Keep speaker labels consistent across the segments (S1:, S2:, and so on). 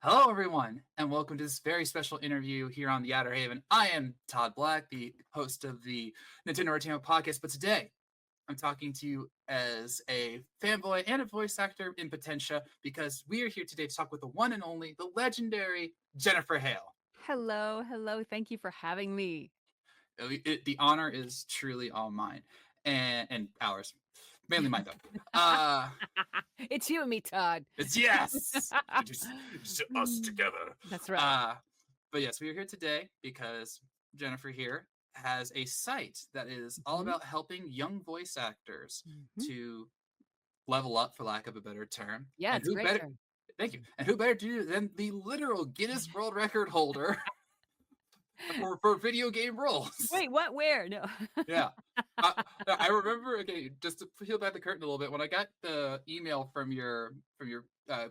S1: Hello, everyone, and welcome to this very special interview here on the Outerhaven. I am Todd Black, the host of the Nintendo Entertainment Podcast, but today I'm talking to you as a fanboy and a voice actor in Potentia because we are here today to talk with the one and only, the legendary Jennifer Hale.
S2: Hello, hello. Thank you for having me.
S1: The honor is truly all mine and ours, mainly mine though.
S2: It's you and me, Todd.
S1: It's yes, it's us together.
S2: That's right.
S1: But yes, we are here today because Jennifer here has a site that is all
S2: Mhm,
S1: about helping young voice actors
S2: mhm.
S1: to level up, for lack of a better term.
S2: Yeah,
S1: And
S2: it's a
S1: who
S2: great
S1: better?
S2: term.
S1: Thank you. And who better to do than the literal Guinness World Record holder for video game roles?
S2: Wait, what? Where? No.
S1: Yeah. I remember. Okay, just to peel back the curtain a little bit, when I got the email from your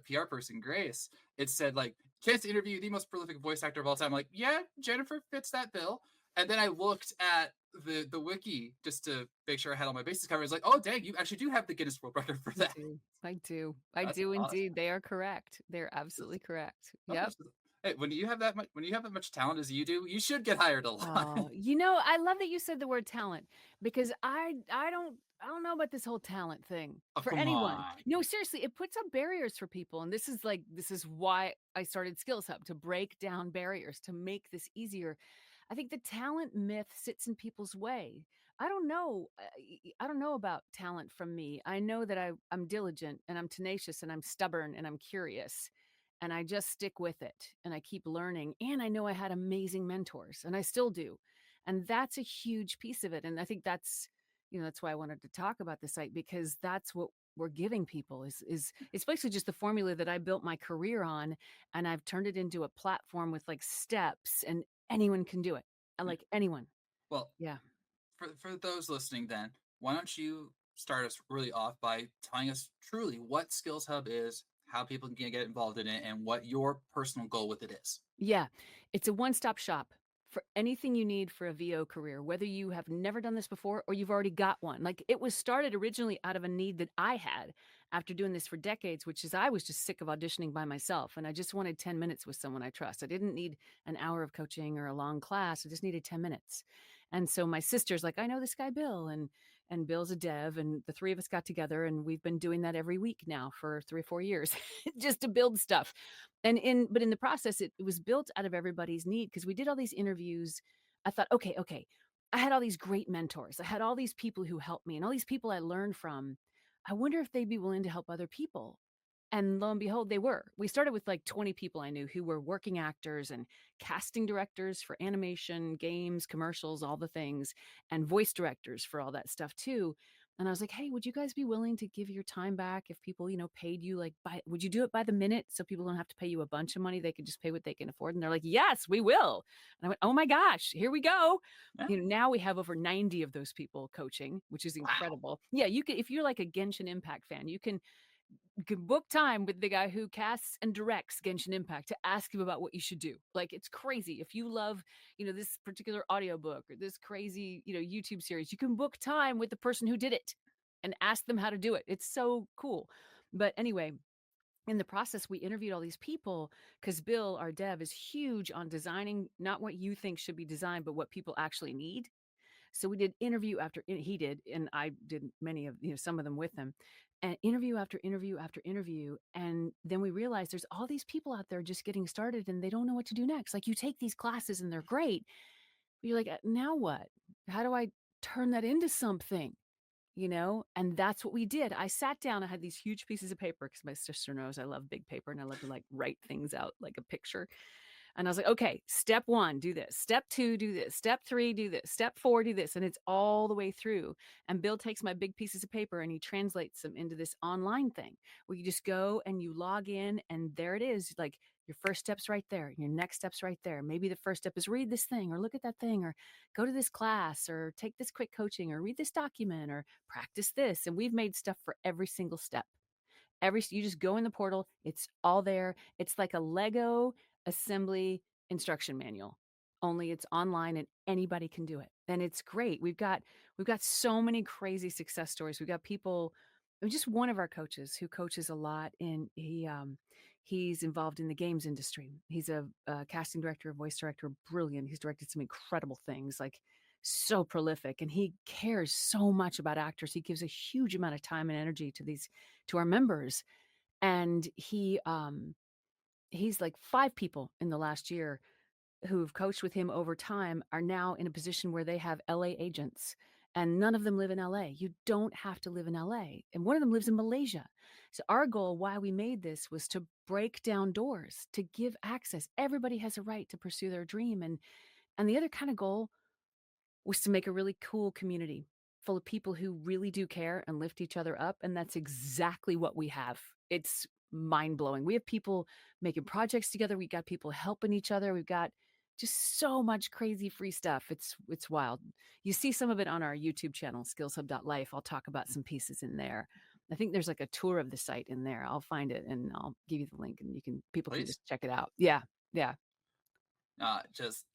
S1: PR person, Grace, it said like chance to interview the most prolific voice actor of all time. I'm like, yeah, Jennifer fits that bill. And then I looked at the wiki just to make sure I had all my bases covered. It's like, oh dang, you actually do have the Guinness World Record for
S2: I
S1: that.
S2: do. I do. I
S1: That's
S2: do
S1: awesome.
S2: indeed. They are correct. They're absolutely correct.
S1: Okay,
S2: Yep.
S1: so, hey, when you have that much talent as you do, you should get hired a lot.
S2: Oh, I love that you said the word talent because I don't know about this whole talent thing
S1: Oh,
S2: for
S1: come
S2: anyone.
S1: on.
S2: No, seriously, it puts up barriers for people. And this is why I started SkillsHub to break down barriers, to make this easier. I think the talent myth sits in people's way. I don't know about talent from me. I know that I'm diligent and I'm tenacious and I'm stubborn and I'm curious and I just stick with it and I keep learning. And I know I had amazing mentors and I still do. And that's a huge piece of it. And I think that's why I wanted to talk about the site because that's what we're giving people is it's basically just the formula that I built my career on and I've turned it into a platform with like steps and anyone can do it. I
S1: Yeah.
S2: like anyone.
S1: Well,
S2: Yeah.
S1: for those listening then, why don't you start us really off by telling us truly what Skills Hub is, how people can get involved in it, and what your personal goal with it is.
S2: Yeah, it's a one-stop shop for anything you need for a VO career, whether you have never done this before or you've already got one. Like it was started originally out of a need that I had after doing this for decades, which is I was just sick of auditioning by myself and I just wanted 10 minutes with someone I trust. I didn't need an hour of coaching or a long class. I just needed 10 minutes. And so my sister's like, I know this guy Bill and Bill's a dev and the three of us got together and we've been doing that every week now for 3 or 4 years just to build stuff. But in the process, it was built out of everybody's need because we did all these interviews. I thought, okay. I had all these great mentors. I had all these people who helped me and all these people I learned from. I wonder if they'd be willing to help other people. And lo and behold, they were. We started with like 20 people I knew who were working actors and casting directors for animation, games, commercials, all the things, and voice directors for all that stuff too. And I was like, hey, would you guys be willing to give your time back if people, paid you would you do it by the minute so people don't have to pay you a bunch of money? They could just pay what they can afford. And they're like, yes, we will. And I went, oh my gosh, here we go.
S1: Yeah.
S2: Now we have over 90 of those people coaching, which is
S1: Wow.
S2: incredible. Yeah, you can, if you're like a Genshin Impact fan, you can book time with the guy who casts and directs Genshin Impact to ask him about what you should do. Like it's crazy. If you love, this particular audiobook or this crazy, YouTube series, you can book time with the person who did it and ask them how to do it. It's so cool. But anyway, in the process, we interviewed all these people because Bill, our dev, is huge on designing not what you think should be designed, but what people actually need. So we did interview after he did, and I did many of, some of them with him, and interview after interview after interview. And then we realized there's all these people out there just getting started and they don't know what to do next. Like you take these classes and they're great. But you're like, now what? How do I turn that into something? And that's what we did. I sat down, I had these huge pieces of paper because my sister knows I love big paper and I love to like write things out like a picture. And I was like, okay, step 1, do this. Step 2, do this. Step 3, do this. Step 4, do this. And it's all the way through. And Bill takes my big pieces of paper and he translates them into this online thing where you just go and you log in and there it is. Like your first step's right there. Your next step's right there. Maybe the first step is read this thing or look at that thing or go to this class or take this quick coaching or read this document or practice this. And we've made stuff for every single step. You just go in the portal, it's all there. It's like a Lego assembly instruction manual. Only it's online and anybody can do it. And it's great. We've got so many crazy success stories. We've got people just one of our coaches who coaches a lot, and he's involved in the games industry. He's a casting director, a voice director, brilliant. He's directed some incredible things, like so prolific, and he cares so much about actors. He gives a huge amount of time and energy to our members, and he's like 5 people in the last year who've coached with him over time are now in a position where they have LA agents, and none of them live in LA. You don't have to live in LA. And one of them lives in Malaysia. So our goal, why we made this, was to break down doors, to give access. Everybody has a right to pursue their dream. And the other kind of goal was to make a really cool community full of people who really do care and lift each other up. And that's exactly what we have. It's mind blowing. We have people making projects together. We got people helping each other. We've got just so much crazy free stuff. It's wild. You see some of it on our YouTube channel, skillshub.life. I'll talk about some pieces in there. I think there's like a tour of the site in there. I'll find it and I'll give you the link, and people can
S1: Please.
S2: just check it out. Yeah. Yeah.
S1: Just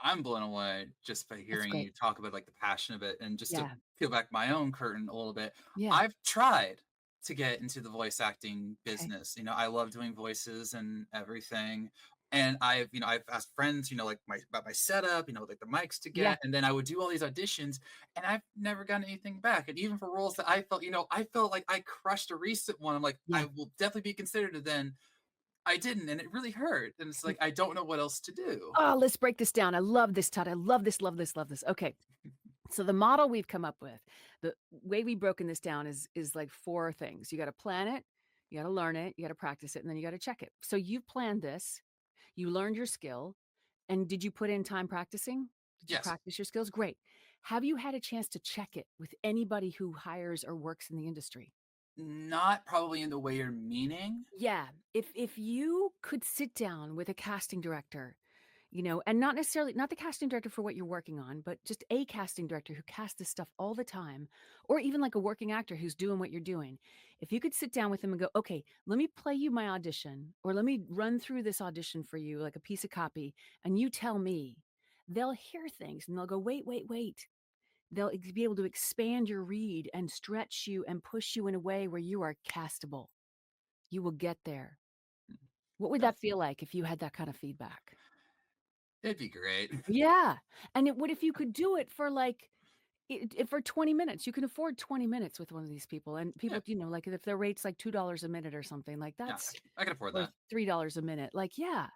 S1: I'm blown away just by
S2: That's
S1: hearing
S2: great.
S1: you talk about like the passion of it, and just to
S2: Yeah.
S1: peel back my own curtain a little bit.
S2: Yeah.
S1: I've tried to get into the voice acting
S2: Okay.
S1: business. I love doing voices and everything. And I've asked friends, like about my setup, like the mics to
S2: Yeah.
S1: get, and then I would do all these auditions, and I've never gotten anything back. And even for roles that I felt like I crushed a recent one. I'm like,
S2: Yeah.
S1: I will definitely be considered, and then I didn't, and it really hurt. And it's like I don't know what else to do.
S2: Oh, let's break this down. I love this, Todd. I love this, love this, love this. Okay. So the model we've come up with, the way we've broken this down is like 4 things. You got to plan it, you got to learn it, you got to practice it, and then you got to check it. So you've planned this, you learned your skill, and did you put in time practicing? Did you
S1: Yes.
S2: practice your skills? Great. Have you had a chance to check it with anybody who hires or works in the industry?
S1: Not probably in the way you're meaning.
S2: Yeah. If you could sit down with a casting director, and not necessarily not the casting director for what you're working on, but just a casting director who casts this stuff all the time, or even like a working actor who's doing what you're doing. If you could sit down with them and go, okay, let me play you my audition, or let me run through this audition for you, like a piece of copy, and you tell me, they'll hear things and they'll go, wait, wait, wait. They'll be able to expand your read and stretch you and push you in a way where you are castable. You will get there. What would that
S1: That's
S2: feel like if you had that kind of feedback?
S1: It'd be great.
S2: Yeah, and what if you could do it for, like, for 20 minutes? You can afford 20 minutes with one of these people, and
S1: Yeah,
S2: people, like, if their rate's, like, $2 a minute or something, like,
S1: yeah,
S2: that's
S1: I can afford
S2: or
S1: that.
S2: $3 a minute, like, yeah,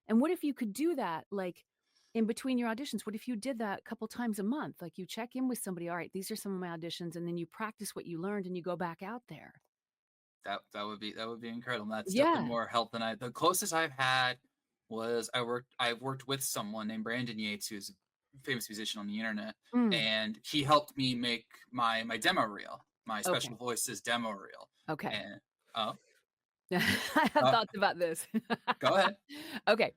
S2: and what if you could do that, like, in between your auditions? What if you did that a couple times a month? Like, you check in with somebody, "Alright, these are some of my auditions," and then you practice what you learned and you go back out there.
S1: That would be incredible. That's definitely
S2: Yeah.
S1: more help than the closest I've had was I've worked with someone named Brandon Yates, who's a famous musician on the internet,
S2: Mm,
S1: and he helped me make my demo reel, my special
S2: okay,
S1: voices demo reel.
S2: okay.
S1: And oh,
S2: I have
S1: uh,
S2: thoughts about this.
S1: go ahead.
S2: Okay.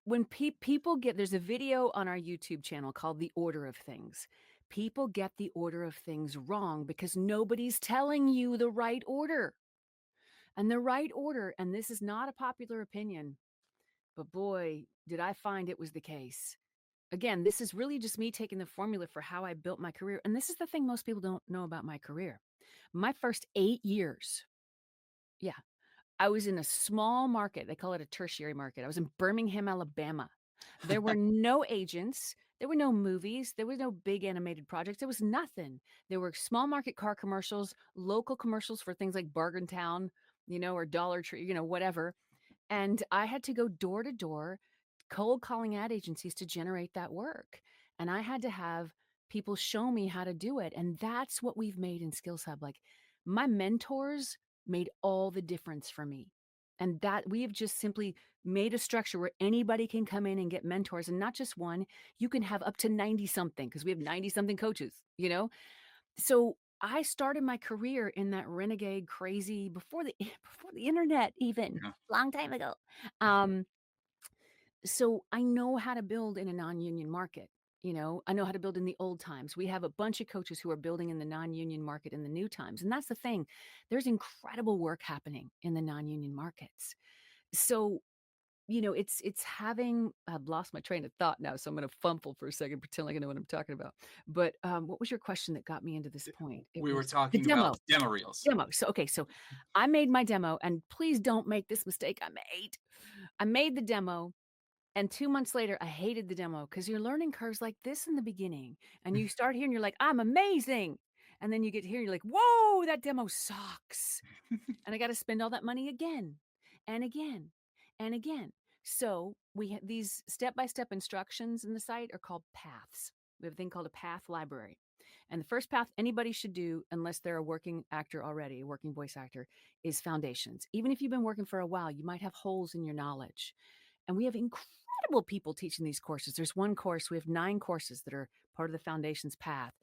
S2: When people get there's a video on our YouTube channel called The Order of Things. People get the order of things wrong because nobody's telling you the right order. And the right order, and this is not a popular opinion, but boy, did I find it was the case. Again, this is really just me taking the formula for how I built my career. And this is the thing most people don't know about my career. My first 8 years, yeah, I was in a small market. They call it a tertiary market. I was in Birmingham, Alabama. There were no agents. There were no movies. There was no big animated projects. There was nothing. There were small market car commercials, local commercials for things like Bargain Town, or Dollar Tree, whatever. And I had to go door to door, cold calling ad agencies to generate that work. And I had to have people show me how to do it. And that's what we've made in Skills Hub. Like, my mentors made all the difference for me. And that we have just simply made a structure where anybody can come in and get mentors, and not just one. You can have up to 90 something because we have 90 something coaches. So I started my career in that renegade crazy before the before the internet even,
S1: Yeah,
S2: long time ago. Um, so I know how to build in a non-union market. I know how to build in the old times. We have a bunch of coaches who are building in the non-union market in the new times. And that's the thing. There's incredible work happening in the non-union markets. So it's having I've lost my train of thought now, so I'm gonna fumble for a second, pretend like I know what I'm talking about. But, what was your question that got me into this point? It
S1: We were
S2: was the
S1: talking about
S2: demo.
S1: demo reels.
S2: Demo. So, okay, so I made my demo, and please don't make this mistake I made. I made the demo, and 2 months later, I hated the demo because your learning curve's like this in the beginning, and you start here and you're like, "I'm amazing." And then you get here and you're like, "Whoa, that demo sucks." And I gotta spend all that money again, and again, and again. So, we these step-by-step instructions in the site are called paths. We have a thing called a path library. And the first path anybody should do, unless they're a working actor already, a working voice actor, is foundations. Even if you've been working for a while, you might have holes in your knowledge. And we have incredible people teaching these courses. There's one course, we have 9 courses that are part of the foundations path.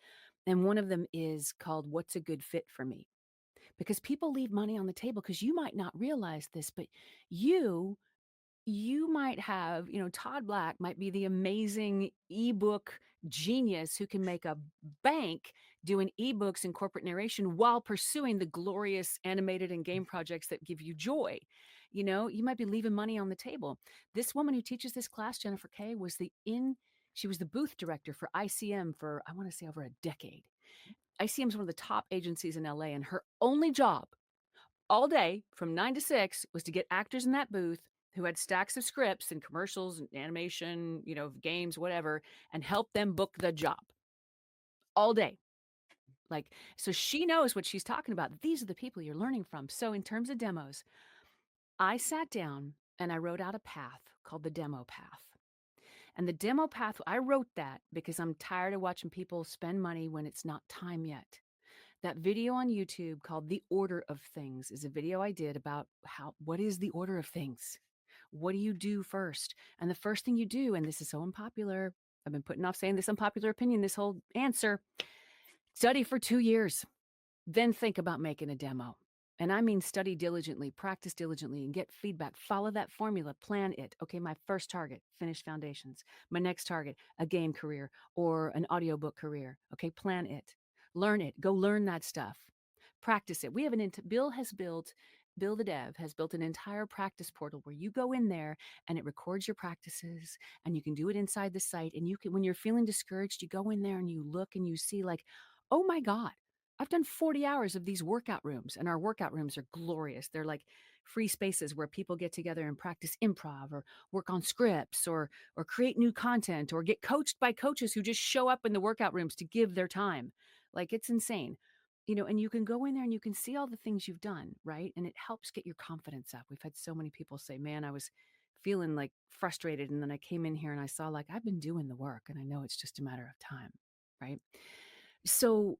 S2: And one of them is called What's a Good Fit for Me? Because people leave money on the table because you might not realize this, but you you might have, Todd Black might be the amazing ebook genius who can make a bank doing ebooks and corporate narration while pursuing the glorious animated and game projects that give you joy. You might be leaving money on the table. This woman who teaches this class, Jennifer Kay, she was the booth director for ICM for, I want to say, over a decade. ICM is one of the top agencies in LA, and her only job all day from 9 to 6 was to get actors in that booth who had stacks of scripts and commercials and animation, games, whatever, and help them book the job all day. Like, so she knows what she's talking about. These are the people you're learning from. So, in terms of demos, I sat down and I wrote out a path called the demo path. And the demo path, I wrote that because I'm tired of watching people spend money when it's not time yet. That video on YouTube called The Order of Things is a video I did about what is the order of things? What do you do first? And the first thing you do, and this is so unpopular, I've been putting off saying this unpopular opinion, this whole answer, study for 2 years, then think about making a demo. And I mean study diligently, practice diligently, and get feedback. Follow that formula, plan it. Okay, my first target, finish foundations. My next target, a game career or an audiobook career. Okay, plan it. Learn it. Go learn that stuff. Practice it. We have Bill the dev has built an entire practice portal where you go in there and it records your practices and you can do it inside the site. And you can, when you're feeling discouraged, you go in there and you look and you see like, oh my God, I've done 40 hours of these workout rooms, and our workout rooms are glorious. They're like free spaces where people get together and practice improv or work on scripts or create new content or get coached by coaches who just show up in the workout rooms to give their time. Like, it's insane. And you can go in there and you can see all the things you've done, right? And it helps get your confidence up. We've had so many people say, "Man, I was feeling like frustrated, and then I came in here and I saw like I've been doing the work and I know it's just a matter of time." Right? So,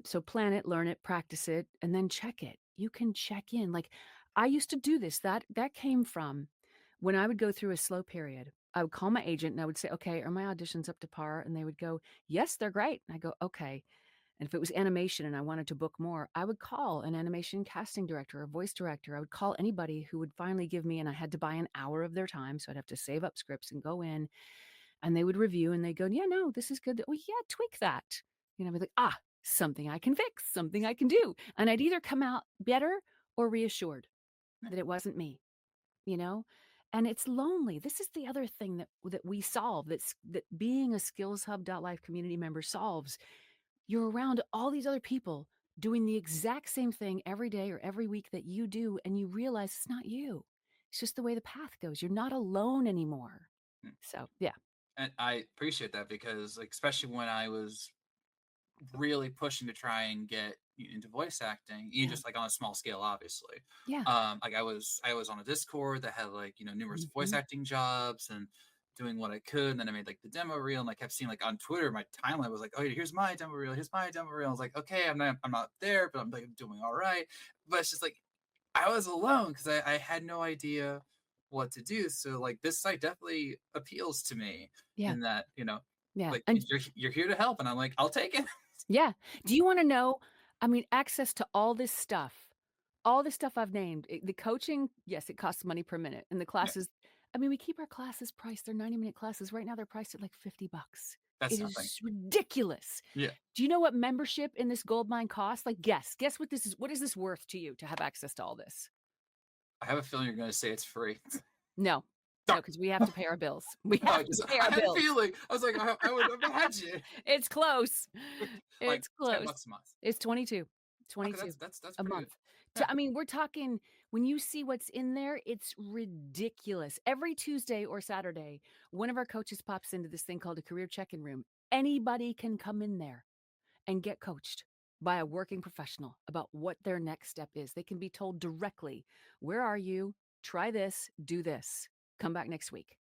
S2: so plan it, learn it, practice it, and then check it. You can check in. Like, I used to do this. That came from when I would go through a slow period. I would call my agent and I would say, "Okay, are my auditions up to par?" And they would go, "Yes, they're great." And I go, "Okay." And if it was animation and I wanted to book more, I would call an animation casting director or voice director. I would call anybody who would finally give me, and I had to buy an hour of their time. So I'd have to save up scripts and go in, and they would review and they go, "Yeah, no, this is good. Oh, yeah, tweak that." I'd be like, something I can fix, something I can do. And I'd either come out better or reassured that it wasn't me, you know? And it's lonely. This is the other thing that we solve, that being a SkillsHub.life community member solves. You're around all these other people doing the exact same thing every day or every week that you do, and you realize it's not you. It's just the way the path goes. You're not alone anymore.
S1: Mm.
S2: So, yeah.
S1: And I appreciate that because, like, especially when I was really pushing to try and get into voice acting, even
S2: Yeah.
S1: just like on a small scale, obviously.
S2: Yeah.
S1: Like I was on a Discord that had like numerous voice
S2: Mhm.
S1: acting jobs and doing what I could. And then I made like the demo reel, and I kept seeing like on Twitter, my timeline was like, "Oh, here's my demo reel, here's my demo reel." I was like, "Okay, I'm not there, but I'm like doing all right." But it's just like I was alone because I had no idea what to do. So like this site definitely appeals to me
S2: Yeah.
S1: in that
S2: Yeah.
S1: like
S2: And
S1: you're here to help, and I'm like, I'll take it.
S2: yeah. Do you wanna know, I mean, access to all this stuff I've named, the coaching, yes, it costs money per minute, and the
S1: Yeah,
S2: classes, I mean, we keep our classes priced, they're 90-minute classes. Right now, they're priced at like $50.
S1: that's
S2: It
S1: nothing.
S2: is ridiculous.
S1: Yeah.
S2: Do you know what membership in this gold mine costs? Like, guess what is this worth to you to have access to all this?
S1: I have a feeling you're gonna say it's free.
S2: No. No, because we have to pay our bills. We
S1: No,
S2: have to pay
S1: I
S2: our
S1: had a
S2: bills.
S1: feeling. I was like, I would imagine
S2: It's close.
S1: like
S2: It's close.
S1: $10 a month.
S2: It's 22.
S1: Okay,
S2: 22
S1: that's
S2: a
S1: pretty good.
S2: month.
S1: Yeah.
S2: I mean, we're talking when you see what's in there, it's ridiculous. Every Tuesday or Saturday, one of our coaches pops into this thing called a career check-in room. Anybody can come in there and get coached by a working professional about what their next step is. They can be told directly, where are you? Try this, do this. Come back next week.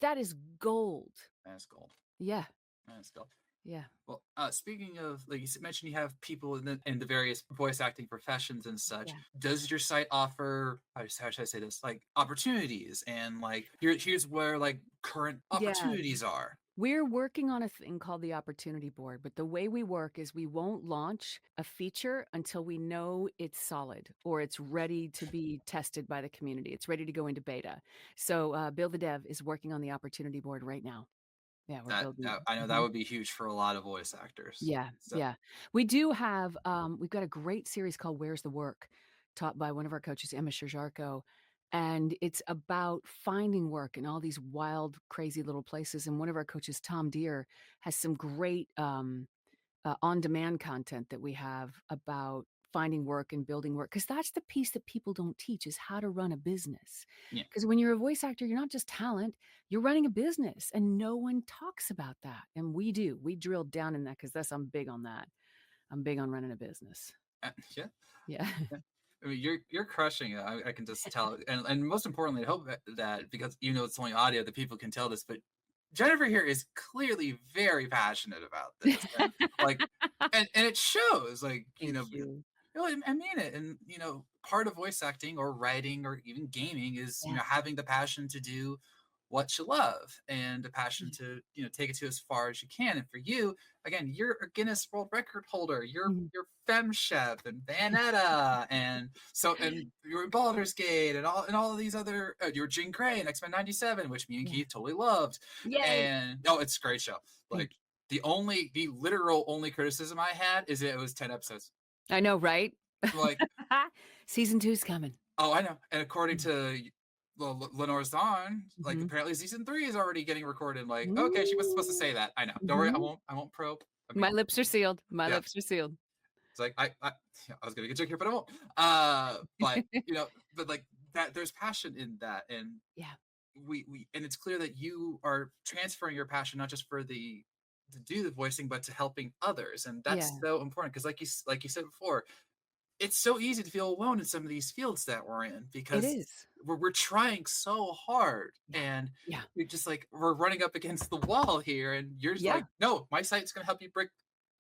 S2: That is gold.
S1: That's gold.
S2: Yeah.
S1: That's gold.
S2: Yeah.
S1: Well, speaking of, like you mentioned, you have people in the various voice acting professions and such.
S2: Yeah.
S1: Does your site offer, how should I say this, like opportunities and like here's where like current
S2: Yeah.
S1: opportunities are?
S2: We're working on a thing called the Opportunity Board, but the way we work is we won't launch a feature until we know it's solid or it's ready to be tested by the community. It's ready to go into beta. So Bill the Dev is working on the Opportunity Board right now. Yeah, we're
S1: That,
S2: building.
S1: that I know that
S2: Mhm.
S1: would be huge for a lot of voice actors.
S2: Yeah,
S1: So
S2: yeah. We do have, we've got a great series called Where's the Work, taught by one of our coaches, Emma Sherjarko. And it's about finding work in all these wild, crazy little places. And one of our coaches, Tom Deere, has some great on-demand content that we have about finding work and building work. Because that's the piece that people don't teach is how to run a business.
S1: yeah,
S2: Because when you're a voice actor, you're not just talent, you're running a business and no one talks about that. And we do. We drill down in that because I'm big on that. I'm big on running a business.
S1: yeah.
S2: Yeah.
S1: Yeah. I mean, you're crushing it. I can just tell, and most importantly, I hope that because you know it's only audio that people can tell this, but Jennifer here is clearly very passionate about this, and like, and it shows. Like,
S2: Thank you.
S1: no, I mean it. And part of voice acting or writing or even gaming is
S2: Yeah.
S1: having the passion to do what you love and the passion
S2: Yeah.
S1: to take it to as far as you can. And for you, again, you're a Guinness World Record holder.
S2: Mhm.
S1: You're Fem Chef and Vanetta, and you're in Baldur's Gate and all of these other. You're Jean Grey in X-Men '97, which me and
S2: Yeah.
S1: Keith totally loved.
S2: Yay.
S1: And no, it's a great show.
S2: Thank
S1: Like the literal only criticism I had is that it was 10 episodes.
S2: you. I know, right?
S1: Like,
S2: Season 2's coming.
S1: oh, I know. And according
S2: Mm.
S1: to Lenore's Dawn, like
S2: Mhm.
S1: apparently season 3 is already getting recorded. Like, okay, she wasn't supposed to
S2: Ooh.
S1: say that. I know. Don't worry,
S2: Mhm.
S1: I won't probe. I
S2: My
S1: mean,
S2: lips are sealed. My
S1: yeah.
S2: lips are sealed.
S1: It's like I was gonna get joke here, but I won't. But but like that, there's passion in that, and
S2: Yeah.
S1: we and it's clear that you are transferring your passion not just for the to do the voicing, but to helping others, and that's
S2: Yeah.
S1: so important because like you said before, it's so easy to feel alone in some of these fields that we're in
S2: It
S1: because
S2: is.
S1: we're trying so hard
S2: Yeah.
S1: and
S2: Yeah.
S1: you're just like we're running up against the wall here and you're just
S2: Yeah.
S1: like no, my site's going to help you break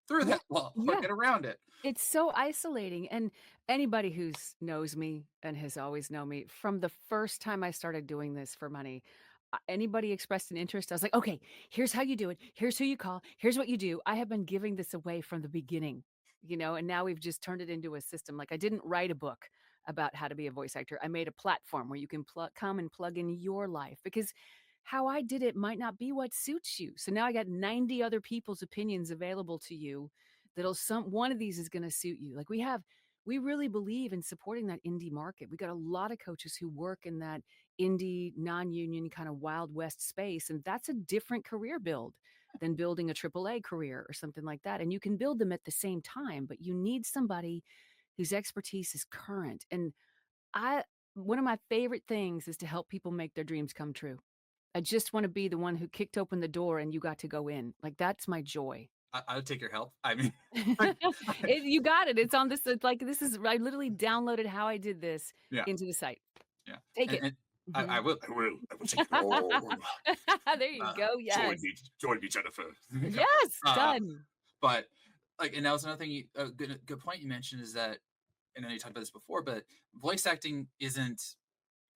S1: through
S2: Yeah.
S1: that wall or
S2: Yeah.
S1: get around it.
S2: It's so isolating, and anybody who's knows me and has always known me from the first time I started doing this for money, anybody expressed an interest, I was like, "Okay, here's how you do it. Here's who you call. Here's what you do." I have been giving this away from the beginning, and now we've just turned it into a system. Like I didn't write a book about how to be a voice actor. I made a platform where you can come and plug in your life because how I did it might not be what suits you. So now I got 90 other people's opinions available to you that'll some one of these is going to suit you. Like we really believe in supporting that indie market. We got a lot of coaches who work in that indie non-union kind of wild west space, and that's a different career build than building a AAA career or something like that. And you can build them at the same time, but you need somebody whose expertise is current. And I one of my favorite things is to help people make their dreams come true. I just want to be the one who kicked open the door and you got to go in. Like that's my joy.
S1: I would take your help. I mean,
S2: You got it. It's on this. It's like this is. I literally downloaded how I did this
S1: yeah,
S2: into the site.
S1: yeah,
S2: Take it.
S1: and
S2: Mhm.
S1: I will take it all.
S2: There you
S1: uh,
S2: go. Yes.
S1: join me, Jennifer.
S2: Yes.
S1: uh,
S2: Done.
S1: but like, and that was another thing. A good point you mentioned is that, and I know you talked about this before, but voice acting isn't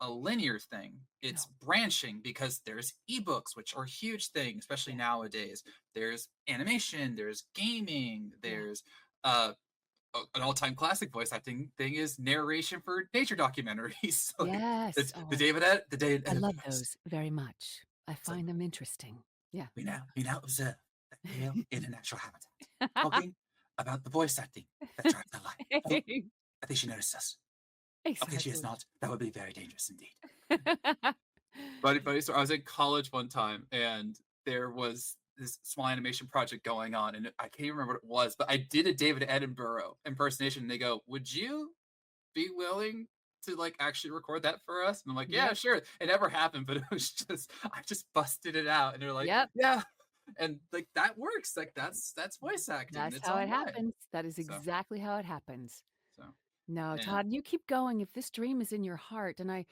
S1: a linear thing.
S2: No.
S1: It's branching because there's ebooks, which are a huge thing, especially nowadays. There's animation, there's gaming,
S2: Yeah.
S1: there's an all-time classic voice acting thing is narration for nature documentaries. Like
S2: Yes.
S1: the
S2: Oh,
S1: David the David
S2: I love
S1: Attenborough.
S2: those very much. I
S1: It's like
S2: find them interesting. Yeah.
S1: we now observe that hale in a natural habitat, talking about the voice acting that drives their life. Oh, I think she noticed us. Okay, she has
S2: Exactly.
S1: not. That would be very dangerous indeed. Funny story. I was in college one time, and there was this small animation project going on, and I can't even remember what it was, but I did a David Attenborough impersonation. And they go, "Would you be willing to like actually record that for us?" And I'm like, "Yeah,
S2: Yep.
S1: sure." It never happened, but it was just I just busted it out, and they're like,
S2: Yep.
S1: "Yeah," and like that works. Like that's voice acting in
S2: That's
S1: its
S2: how
S1: own
S2: it
S1: way.
S2: happens. That is
S1: So
S2: exactly how it happens.
S1: so
S2: No,
S1: and
S2: Todd, you keep going. If this dream is in your heart, and I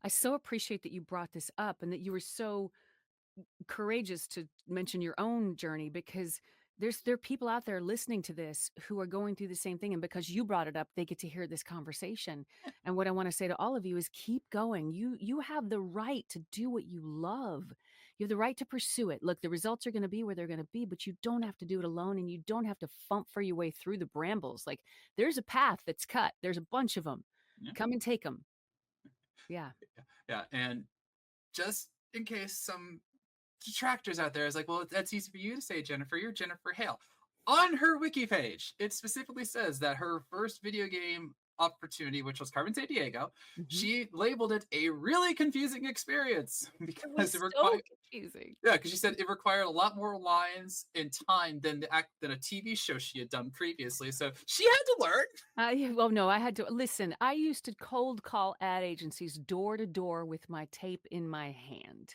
S2: so appreciate that you brought this up and that you were so courageous to mention your own journey, because there are people out there listening to this who are going through the same thing, and because you brought it up, they get to hear this conversation. And what I want to say to all of you is keep going. You have the right to do what you love. You have the right to pursue it. Look, the results are going to be where they're going to be, but you don't have to do it alone, and you don't have to fump for your way through the brambles. Like, there's a path that's cut. There's a bunch of them.
S1: yeah,
S2: Come and take them. Yeah.
S1: yeah, and just in case some detractors out there is like, well, that's easy for you to say, Jennifer. You're Jennifer Hale. On her wiki page, it specifically says that her first video game opportunity, which was Carmen San Diego,
S2: Mhm.
S1: she labeled it a really confusing experience
S2: It was
S1: because it
S2: so
S1: required,
S2: confusing.
S1: yeah, because she said it required a lot more lines and time than than a TV show she had done previously. So she had to learn.
S2: Yeah, well, no, I had to listen. I used to cold call ad agencies door to door with my tape in my hand.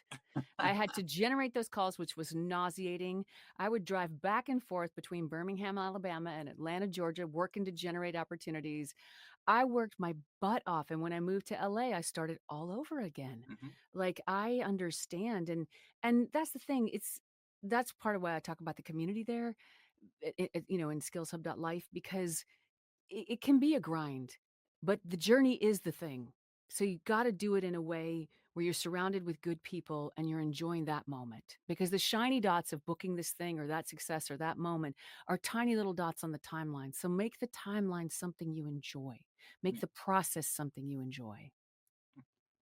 S2: I had to generate those calls, which was nauseating. I would drive back and forth between Birmingham, Alabama and Atlanta, Georgia, working to generate opportunities. I worked my butt off, and when I moved to LA, I started all over again.
S1: Mhm.
S2: Like, I understand, and that's the thing. That's part of why I talk about the community there, in skillshub.life, because it can be a grind, but the journey is the thing. So you got to do it in a way where you're surrounded with good people and you're enjoying that moment, because the shiny dots of booking this thing or that success or that moment are tiny little dots on the timeline. So make the timeline something you enjoy. Make
S1: Yeah,
S2: the process something you enjoy.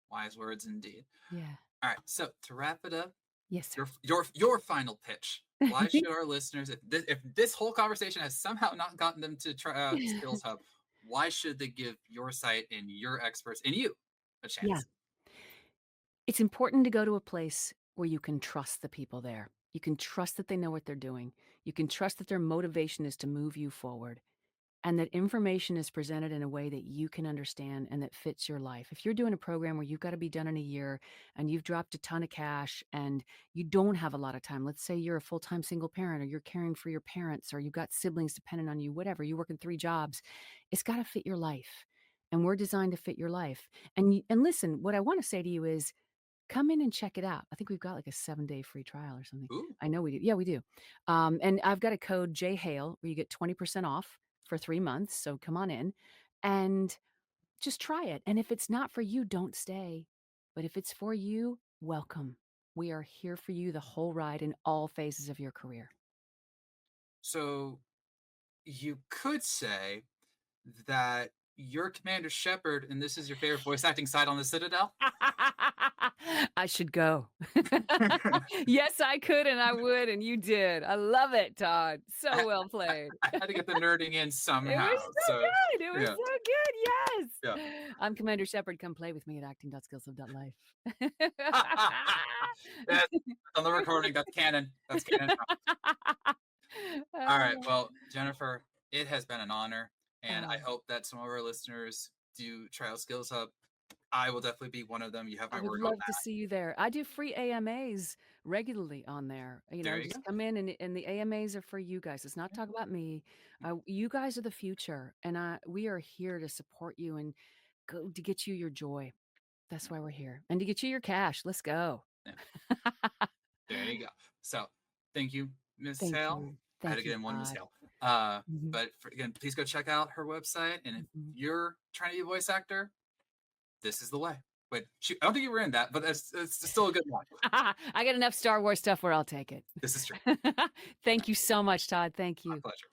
S1: wise words indeed.
S2: Yeah.
S1: All right, so to wrap it up,
S2: Yes, sir.
S1: your final pitch. Why should our listeners, if this whole conversation has somehow not gotten them to try out Skills Hub, why should they give your site and your experts and you a
S2: Yeah.
S1: chance?
S2: It's important to go to a place where you can trust the people there. You can trust that they know what they're doing. You can trust that their motivation is to move you forward, and that information is presented in a way that you can understand and that fits your life. If you're doing a program where you've got to be done in a year and you've dropped a ton of cash and you don't have a lot of time, let's say you're a full-time single parent, or you're caring for your parents, or you've got siblings dependent on you, whatever, you're working 3 jobs, it's got to fit your life. And we're designed to fit your life. And listen, what I want to say to you is, come in and check it out. I think we've got like a 7-day free trial or something.
S1: Ooh,
S2: I know we do. Yeah, we do. And I've got a code JHale where you get 20% off for 3 months. So come on in and just try it. And if it's not for you, don't stay. But if it's for you, welcome. We are here for you the whole ride in all phases of your career.
S1: so you could say that you're Commander Shepard and this is your favorite voice acting site on the Citadel?
S2: I should go. Yes, I could and I would, and you did. I love it, Todd. So
S1: I,
S2: well played.
S1: I had to get the nerding in
S2: It was
S1: somehow.
S2: so
S1: So
S2: good. It was
S1: yeah,
S2: so good.
S1: yeah.
S2: Yes. I'm Commander Shepard. Come play with me at acting.skillshub.life.
S1: That's on the recording. That's canon. That's canon. All right. Well, Jennifer, it has been an honor, and I
S2: Oh,
S1: hope that some of our listeners do try out Skills Hub. I will definitely be one of them. You have
S2: I
S1: my
S2: would
S1: word on
S2: love to
S1: that.
S2: see you there. I do free AMAs regularly on there.
S1: There you
S2: Just
S1: go.
S2: come in, and the AMAs are for you guys. It's not talk about me. You guys are the future, and we are here to support you and go to get you your joy. That's why we're here, and to get you your cash. Let's go.
S1: Yeah, there you go. So, thank you, Miss
S2: Thank
S1: Hale.
S2: you.
S1: I had to
S2: Thank you,
S1: get in one Miss
S2: Todd.
S1: Hale.
S2: Mhm,
S1: But again, please go check out her website. And if
S2: mhm.
S1: you're trying to be a voice actor, this is the way. Wait, shoot, I don't think you were in that, but it's still a good one.
S2: I got enough Star Wars stuff where I'll take it.
S1: This is true.
S2: Thank you so much, Todd. Thank
S1: My
S2: you.
S1: pleasure.